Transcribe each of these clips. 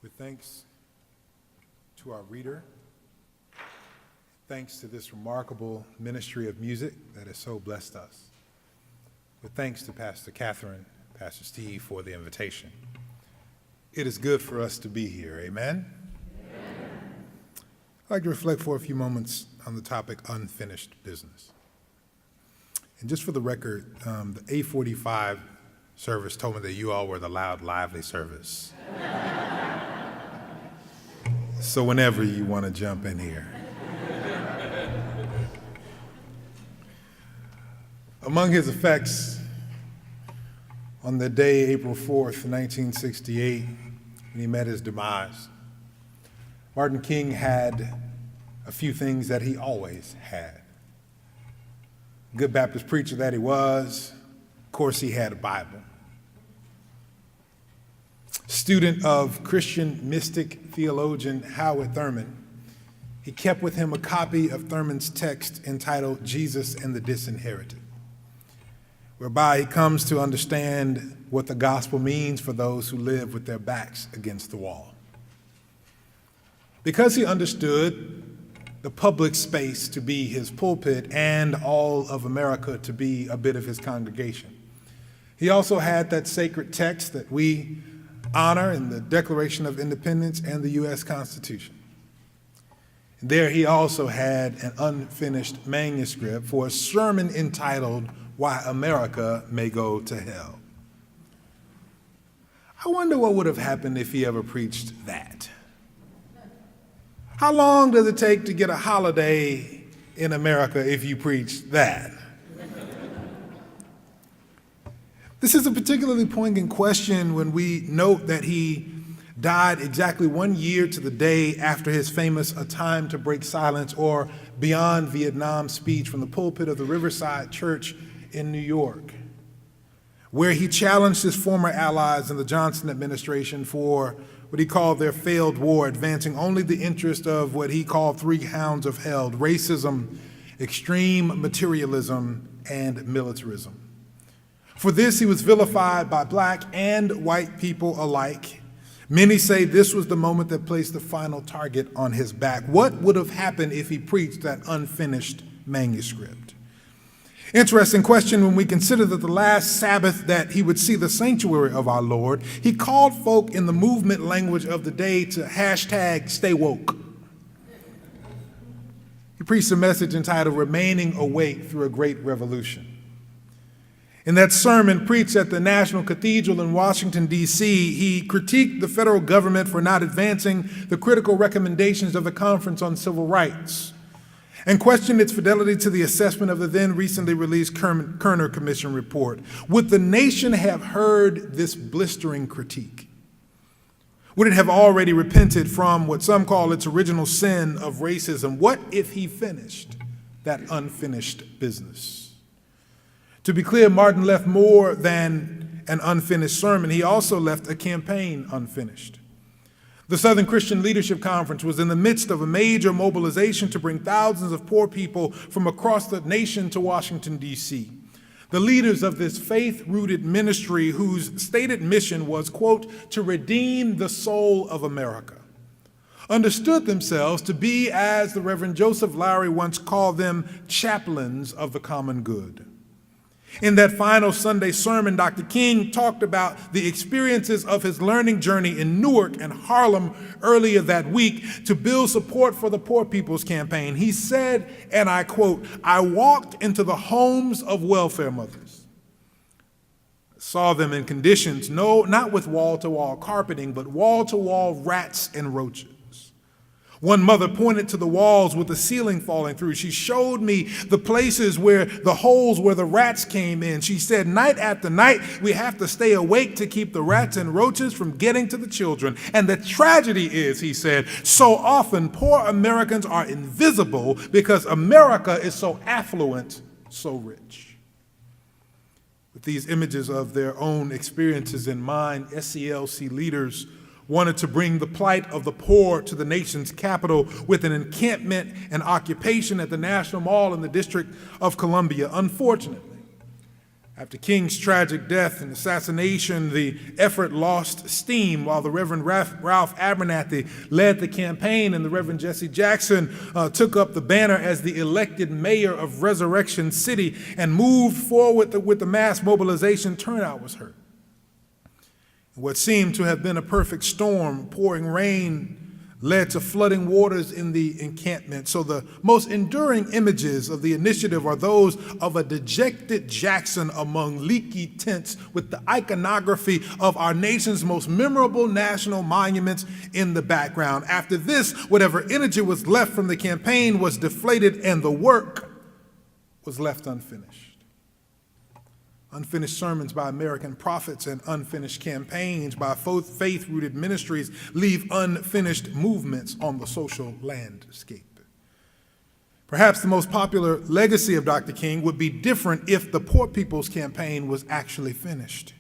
With thanks to our reader, thanks to this remarkable ministry of music that has so blessed us, with thanks to Pastor Catherine, Pastor Steve for the invitation. It is good for us to be here, amen? I'd like to reflect for a few moments on the topic unfinished business. And just for the record, the 8:45 service told me that you all were the loud, lively service. So whenever you want to jump in here. Among his effects on the day, April 4th, 1968, when he met his demise, Martin King had a few things that he always had. Good Baptist preacher that he was, of course he had a Bible. Student of Christian mystic theologian Howard Thurman, he kept with him a copy of Thurman's text entitled Jesus and the Disinherited, whereby he comes to understand what the gospel means for those who live with their backs against the wall. Because he understood the public space to be his pulpit and all of America to be a bit of his congregation, he also had that sacred text that we honor in the Declaration of Independence and the U.S. Constitution. There he also had an unfinished manuscript for a sermon entitled Why America May Go to Hell. I wonder what would have happened if he ever preached that. How long does it take to get a holiday in America if you preach that? This is a particularly poignant question when we note that he died exactly 1 year to the day after his famous A Time to Break Silence or Beyond Vietnam speech from the pulpit of the Riverside Church in New York, where he challenged his former allies in the Johnson administration for what he called their failed war, advancing only the interest of what he called three hounds of hell: racism, extreme materialism, and militarism. For this, he was vilified by black and white people alike. Many say this was the moment that placed the final target on his back. What would have happened if he preached that unfinished manuscript? Interesting question when we consider that the last Sabbath that he would see the sanctuary of our Lord, he called folk in the movement language of the day to #stay woke. He preached a message entitled Remaining Awake Through a Great Revolution. In that sermon preached at the National Cathedral in Washington, D.C., he critiqued the federal government for not advancing the critical recommendations of the Conference on Civil Rights and questioned its fidelity to the assessment of the then recently released Kerner Commission report. Would the nation have heard this blistering critique? Would it have already repented from what some call its original sin of racism? What if he finished that unfinished business? To be clear, Martin left more than an unfinished sermon. He also left a campaign unfinished. The Southern Christian Leadership Conference was in the midst of a major mobilization to bring thousands of poor people from across the nation to Washington, D.C. The leaders of this faith-rooted ministry, whose stated mission was, quote, to redeem the soul of America, understood themselves to be, as the Reverend Joseph Lowery once called them, chaplains of the common good. In that final Sunday sermon, Dr. King talked about the experiences of his learning journey in Newark and Harlem earlier that week to build support for the Poor People's Campaign. He said, and I quote, "I walked into the homes of welfare mothers, saw them in conditions, no, not with wall-to-wall carpeting, but wall-to-wall rats and roaches. One mother pointed to the walls with the ceiling falling through. She showed me the places where the holes where the rats came in. She said, night after night, we have to stay awake to keep the rats and roaches from getting to the children. And the tragedy is," he said, "so often poor Americans are invisible because America is so affluent, so rich." With these images of their own experiences in mind, SCLC leaders wanted to bring the plight of the poor to the nation's capital with an encampment and occupation at the National Mall in the District of Columbia. Unfortunately, After King's tragic death and assassination, the effort lost steam while the Reverend Ralph Abernathy led the campaign and the Reverend Jesse Jackson took up the banner as the elected mayor of Resurrection City and moved forward with the mass mobilization. Turnout was hurt. What seemed to have been a perfect storm, pouring rain, led to flooding waters in the encampment. So the most enduring images of the initiative are those of a dejected Jackson among leaky tents with the iconography of our nation's most memorable national monuments in the background. After this, whatever energy was left from the campaign was deflated and the work was left unfinished. Unfinished sermons by American prophets and unfinished campaigns by faith-rooted ministries leave unfinished movements on the social landscape. Perhaps the most popular legacy of Dr. King would be different if the Poor People's Campaign was actually finished.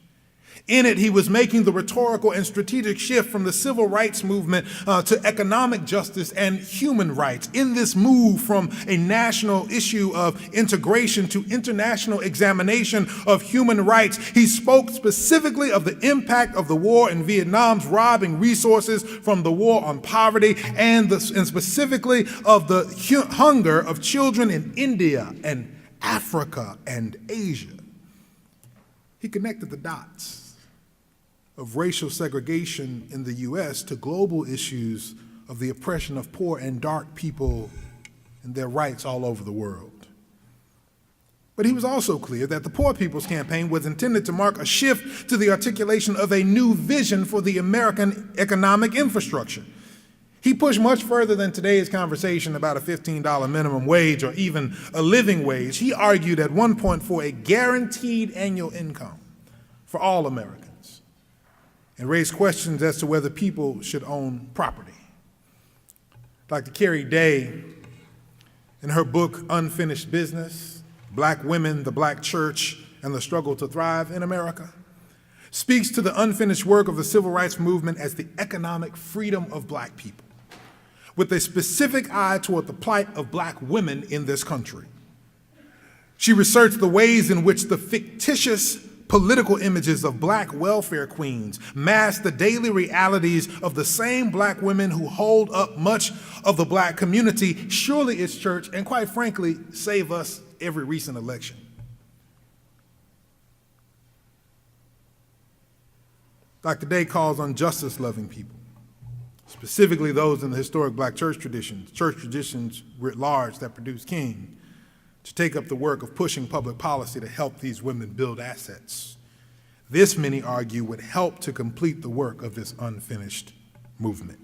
In it, he was making the rhetorical and strategic shift from the civil rights movement to economic justice and human rights. In this move from a national issue of integration to international examination of human rights, he spoke specifically of the impact of the war in Vietnam's robbing resources from the war on poverty and specifically of the hunger of children in India and Africa and Asia. He connected the dots of racial segregation in the U.S. to global issues of the oppression of poor and dark people and their rights all over the world. But he was also clear that the Poor People's Campaign was intended to mark a shift to the articulation of a new vision for the American economic infrastructure. He pushed much further than today's conversation about a $15 minimum wage or even a living wage. He argued at one point for a guaranteed annual income for all Americans, and raised questions as to whether people should own property. Dr. Carrie Day, in her book, Unfinished Business, Black Women, the Black Church, and the Struggle to Thrive in America, speaks to the unfinished work of the civil rights movement as the economic freedom of Black people, with a specific eye toward the plight of Black women in this country. She researched the ways in which the fictitious political images of Black welfare queens mask the daily realities of the same Black women who hold up much of the Black community, surely its church, and quite frankly, save us every recent election. Dr. Day calls on justice-loving people, specifically those in the historic Black church traditions writ large that produced King, to take up the work of pushing public policy to help these women build assets. This, many argue, would help to complete the work of this unfinished movement.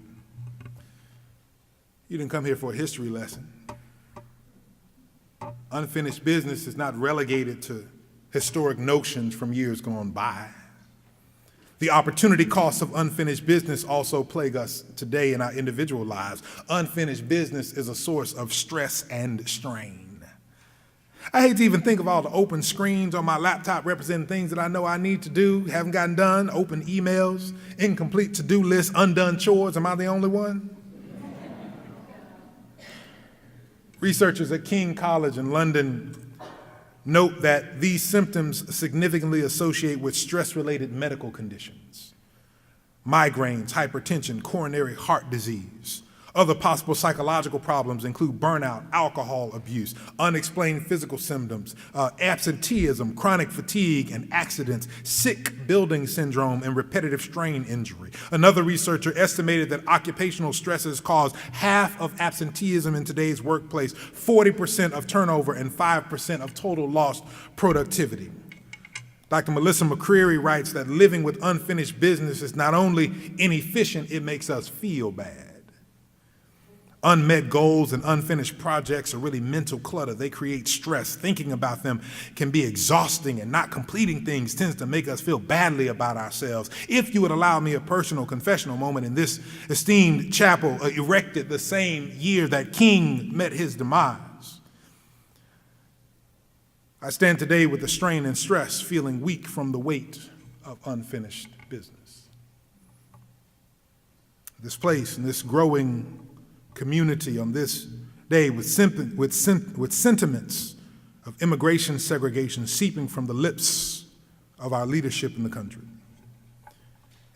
You didn't come here for a history lesson. Unfinished business is not relegated to historic notions from years gone by. The opportunity costs of unfinished business also plague us today in our individual lives. Unfinished business is a source of stress and strain. I hate to even think of all the open screens on my laptop representing things that I know I need to do, haven't gotten done, open emails, incomplete to-do lists, undone chores. Am I the only one? Researchers at King College in London note that these symptoms significantly associate with stress-related medical conditions: migraines, hypertension, coronary heart disease. Other possible psychological problems include burnout, alcohol abuse, unexplained physical symptoms, absenteeism, chronic fatigue and accidents, sick building syndrome, and repetitive strain injury. Another researcher estimated that occupational stresses cause half of absenteeism in today's workplace, 40% of turnover, and 5% of total lost productivity. Dr. Melissa McCreary writes that living with unfinished business is not only inefficient, it makes us feel bad. Unmet goals and unfinished projects are really mental clutter. They create stress. Thinking about them can be exhausting, and not completing things tends to make us feel badly about ourselves. If you would allow me a personal confessional moment, in this esteemed chapel, erected the same year that King met his demise, I stand today with the strain and stress, feeling weak from the weight of unfinished business. This place and this growing community on this day with sentiments of immigration segregation seeping from the lips of our leadership in the country.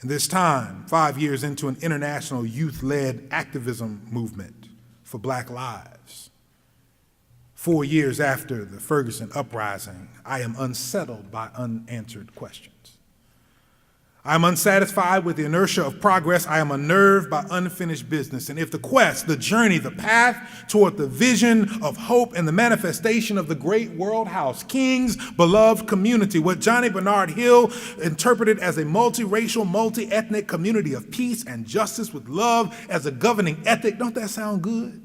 And this time, 5 years into an international youth-led activism movement for Black lives, 4 years after the Ferguson uprising, I am unsettled by unanswered questions. I am unsatisfied with the inertia of progress. I am unnerved by unfinished business. And if the quest, the journey, the path toward the vision of hope and the manifestation of the great world house, King's beloved community, what Johnny Bernard Hill interpreted as a multiracial, multi-ethnic community of peace and justice with love as a governing ethic, don't that sound good?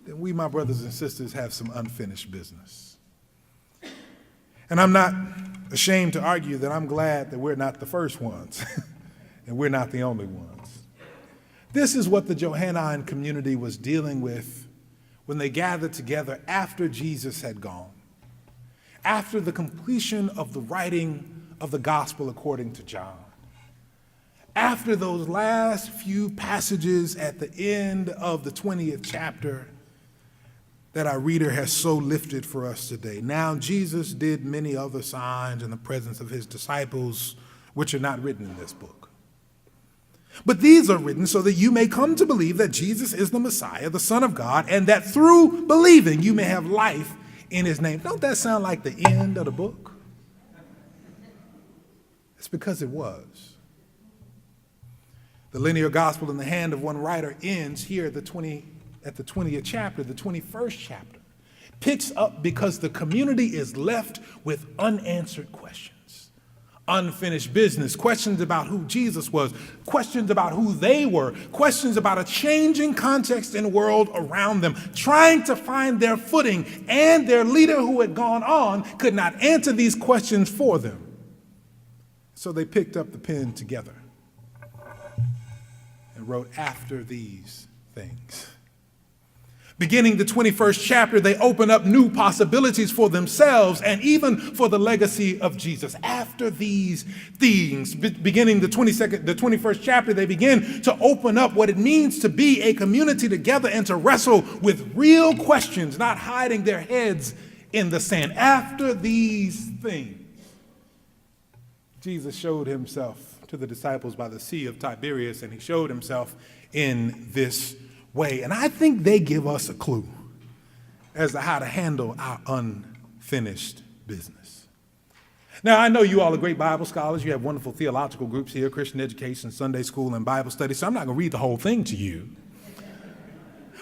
Then we, my brothers and sisters, have some unfinished business. And I'm not ashamed to argue that I'm glad that we're not the first ones and we're not the only ones. This is what the Johannine community was dealing with when they gathered together after Jesus had gone, after the completion of the writing of the gospel according to John, after those last few passages at the end of the 20th chapter that our reader has so lifted for us today. Now Jesus did many other signs in the presence of his disciples, which are not written in this book. But these are written so that you may come to believe that Jesus is the Messiah, the Son of God, and that through believing you may have life in his name. Don't that sound like the end of the book? It's because it was. The linear gospel in the hand of one writer ends here at the 20th chapter, the 21st chapter. Picks up because the community is left with unanswered questions, unfinished business, questions about who Jesus was, questions about who they were, questions about a changing context and world around them, trying to find their footing, and their leader who had gone on could not answer these questions for them. So they picked up the pen together and wrote after these things. Beginning the 21st chapter, they open up new possibilities for themselves and even for the legacy of Jesus. After these things, beginning the 21st chapter, they begin to open up what it means to be a community together and to wrestle with real questions, not hiding their heads in the sand. After these things, Jesus showed himself to the disciples by the Sea of Tiberias, and he showed himself in this way. And I think they give us a clue as to how to handle our unfinished business. Now, I know you all are great Bible scholars. You have wonderful theological groups here, Christian education, Sunday school, and Bible study, so I'm not going to read the whole thing to you.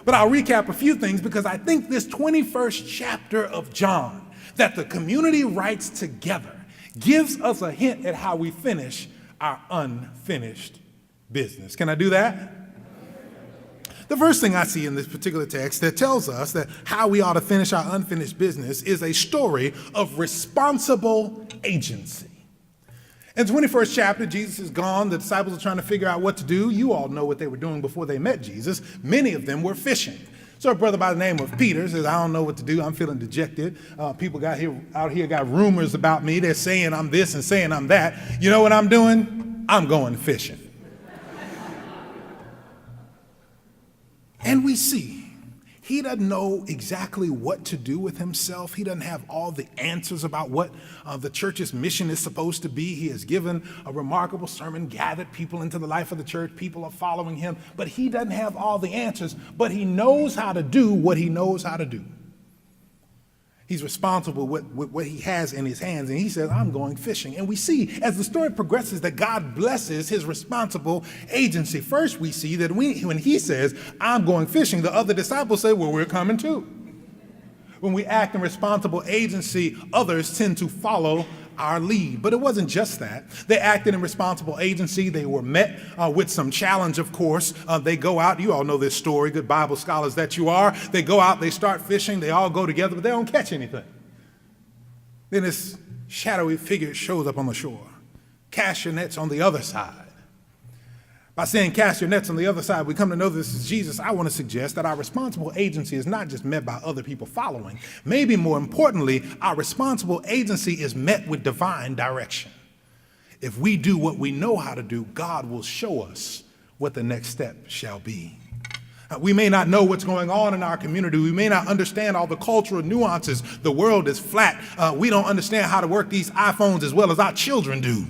But I'll recap a few things because I think this 21st chapter of John that the community writes together gives us a hint at how we finish our unfinished business. Can I do that? The first thing I see in this particular text that tells us that how we ought to finish our unfinished business is a story of responsible agency. In the 21st chapter, Jesus is gone. The disciples are trying to figure out what to do. You all know what they were doing before they met Jesus. Many of them were fishing. So a brother by the name of Peter says, I don't know what to do. I'm feeling dejected. People out here got rumors about me. They're saying I'm this and saying I'm that. You know what I'm doing? I'm going fishing. And we see he doesn't know exactly what to do with himself. He doesn't have all the answers about what the church's mission is supposed to be. He has given a remarkable sermon, gathered people into the life of the church. People are following him, but he doesn't have all the answers. But he knows how to do what he knows how to do. He's responsible with what he has in his hands, and he says, I'm going fishing. And we see, as the story progresses, that God blesses his responsible agency. First, we see that when he says, I'm going fishing, the other disciples say, well, we're coming too. When we act in responsible agency, others tend to follow our lead. But it wasn't just that. They acted in responsible agency. They were met with some challenge, of course. They go out. You all know this story, good Bible scholars that you are. They go out, they start fishing. They all go together, but they don't catch anything. Then this shadowy figure shows up on the shore. Cast your nets on the other side. By saying cast your nets on the other side, we come to know this is Jesus. I want to suggest that our responsible agency is not just met by other people following. Maybe more importantly, our responsible agency is met with divine direction. If we do what we know how to do, God will show us what the next step shall be. We may not know what's going on in our community. We may not understand all the cultural nuances. The world is flat. We don't understand how to work these iPhones as well as our children do.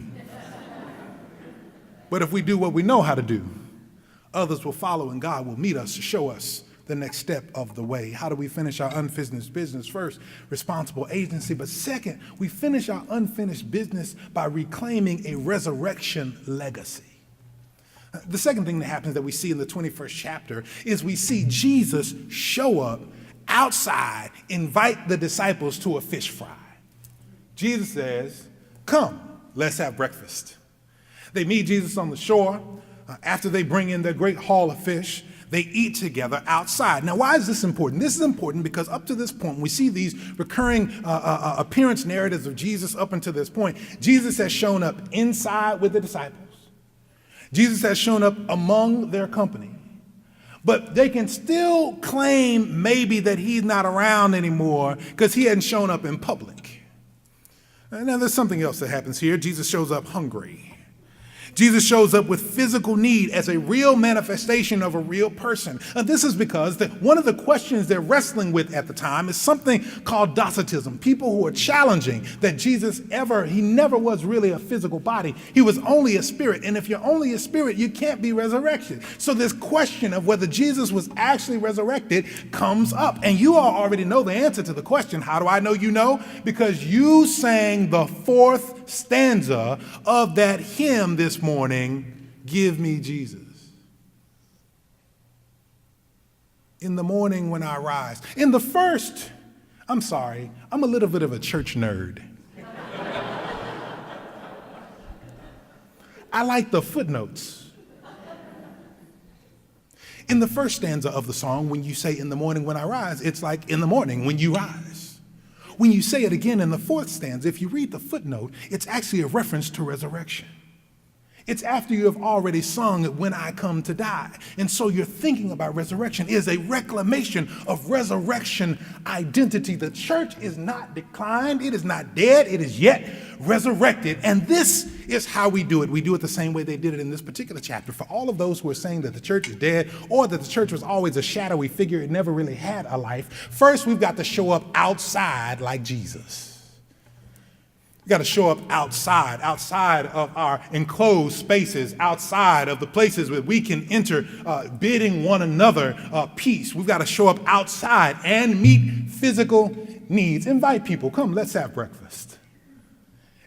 But if we do what we know how to do, others will follow and God will meet us to show us the next step of the way. How do we finish our unfinished business? First, responsible agency. But second, we finish our unfinished business by reclaiming a resurrection legacy. The second thing that happens that we see in the 21st chapter is we see Jesus show up outside, invite the disciples to a fish fry. Jesus says, "Come, let's have breakfast." They meet Jesus on the shore. After they bring in their great haul of fish, they eat together outside. Now, why is this important? This is important because up to this point, we see these recurring appearance narratives of Jesus up until this point. Jesus has shown up inside with the disciples. Jesus has shown up among their company. But they can still claim maybe that he's not around anymore because he hadn't shown up in public. Now, there's something else that happens here. Jesus shows up hungry. Jesus shows up with physical need as a real manifestation of a real person. And this is because one of the questions they're wrestling with at the time is something called Docetism. People who are challenging that he never was really a physical body. He was only a spirit. And if you're only a spirit, you can't be resurrected. So this question of whether Jesus was actually resurrected comes up. And you all already know the answer to the question. How do I know you know? Because you sang the fourth stanza of that hymn this morning, "Give Me Jesus." In the morning when I rise. In the first, I'm sorry, I'm a little bit of a church nerd. I like the footnotes. In the first stanza of the song, when you say "in the morning when I rise," it's like in the morning when you rise. When you say it again in the fourth stanza, if you read the footnote, it's actually a reference to resurrection. It's after you have already sung "When I Come to Die." And so you're thinking about resurrection. It is a reclamation of resurrection identity. The church is not declined. It is not dead. It is yet resurrected. And this is how we do it. We do it the same way they did it in this particular chapter. For all of those who are saying that the church is dead or that the church was always a shadowy figure, it never really had a life. First, we've got to show up outside like Jesus. We got to show up outside of our enclosed spaces, outside of the places where we can enter bidding one another peace. We've got to show up outside and meet physical needs. Invite people, come, let's have breakfast.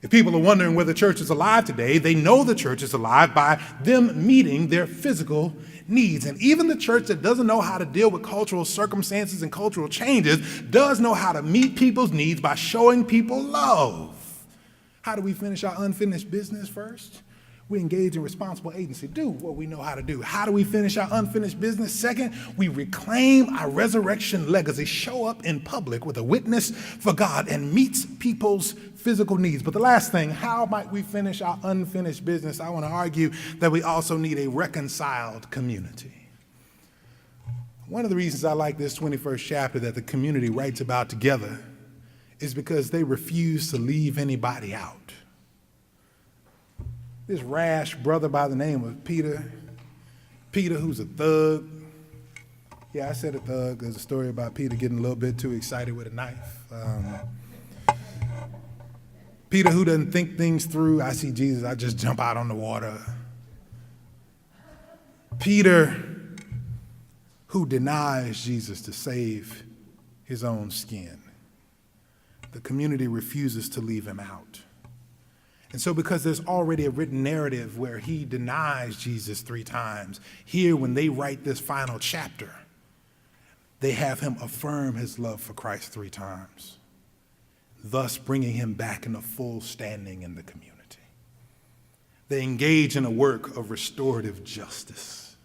If people are wondering whether the church is alive today, they know the church is alive by them meeting their physical needs. And even the church that doesn't know how to deal with cultural circumstances and cultural changes does know how to meet people's needs by showing people love. How do we finish our unfinished business? First, we engage in responsible agency. Do what we know how to do. How do we finish our unfinished business? Second, we reclaim our resurrection legacy. Show up in public with a witness for God and meets people's physical needs. But the last thing, how might we finish our unfinished business? I want to argue that we also need a reconciled community. One of the reasons I like this 21st chapter that the community writes about together is because they refuse to leave anybody out. This rash brother by the name of Peter, who's a thug. Yeah, I said a thug. There's a story about Peter getting a little bit too excited with a knife. Peter, who doesn't think things through. I see Jesus, I just jump out on the water. Peter, who denies Jesus to save his own skin. The community refuses to leave him out. And so because there's already a written narrative where he denies Jesus 3 times, here when they write this final chapter, they have him affirm his love for Christ 3 times, thus bringing him back into full standing in the community. They engage in a work of restorative justice.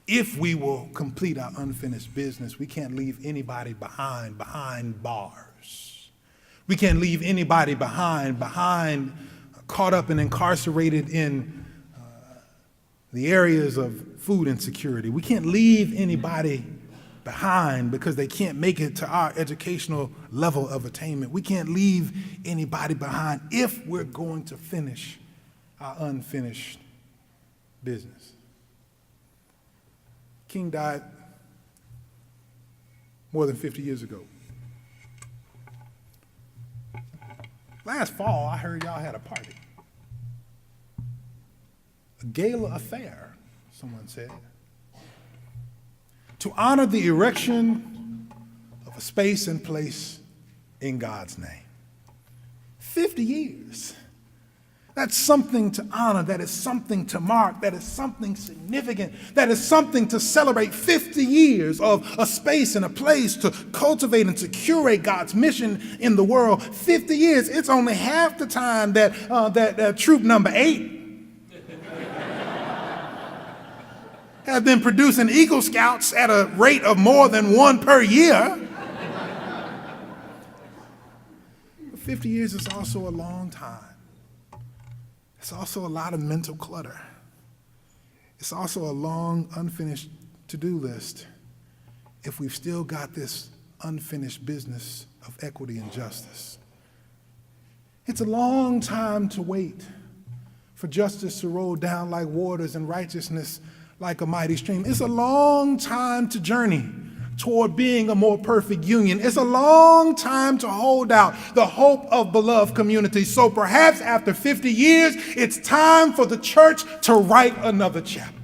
If we will complete our unfinished business, we can't leave anybody behind bars. We can't leave anybody behind, caught up and incarcerated in the areas of food insecurity. We can't leave anybody behind because they can't make it to our educational level of attainment. We can't leave anybody behind if we're going to finish our unfinished business. King died more than 50 years ago. Last fall, I heard y'all had a party. A gala affair, someone said, to honor the erection of a space and place in God's name. 50 years. That's something to honor. That is something to mark. That is something significant. That is something to celebrate. 50 years of a space and a place to cultivate and to curate God's mission in the world. 50 years. It's only half the time that troop number 8 have been producing Eagle Scouts at a rate of more than one per year. 50 years is also a long time. It's also a lot of mental clutter. It's also a long, unfinished to-do list if we've still got this unfinished business of equity and justice. It's a long time to wait for justice to roll down like waters and righteousness like a mighty stream. It's a long time to journey toward being a more perfect union. It's a long time to hold out the hope of beloved community. So perhaps after 50 years, it's time for the church to write another chapter.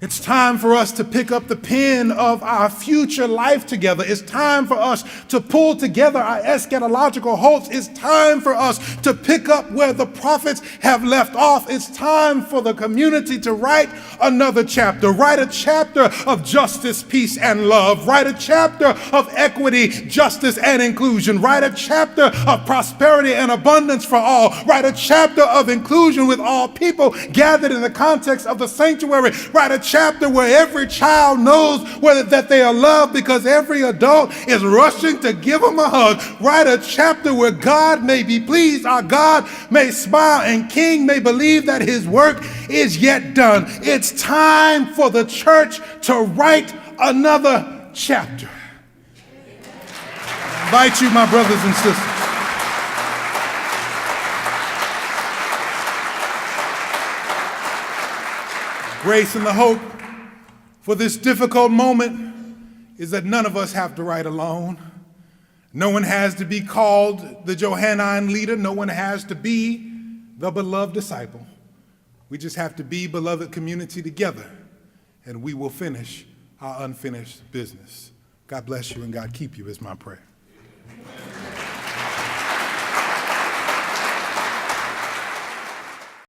It's time for us to pick up the pen of our future life together. It's time for us to pull together our eschatological hopes. It's time for us to pick up where the prophets have left off. It's time for the community to write another chapter. Write a chapter of justice, peace, and love. Write a chapter of equity, justice, and inclusion. Write a chapter of prosperity and abundance for all. Write a chapter of inclusion with all people gathered in the context of the sanctuary. Write a chapter where every child knows that they are loved because every adult is rushing to give them a hug. Write a chapter where God may be pleased, our God may smile, and King may believe that his work is yet done. It's time for the church to write another chapter. I invite you, my brothers and sisters, grace and the hope for this difficult moment is that none of us have to write alone. No one has to be called the Johannine leader. No one has to be the beloved disciple. We just have to be beloved community together, and we will finish our unfinished business. God bless you and God keep you is my prayer.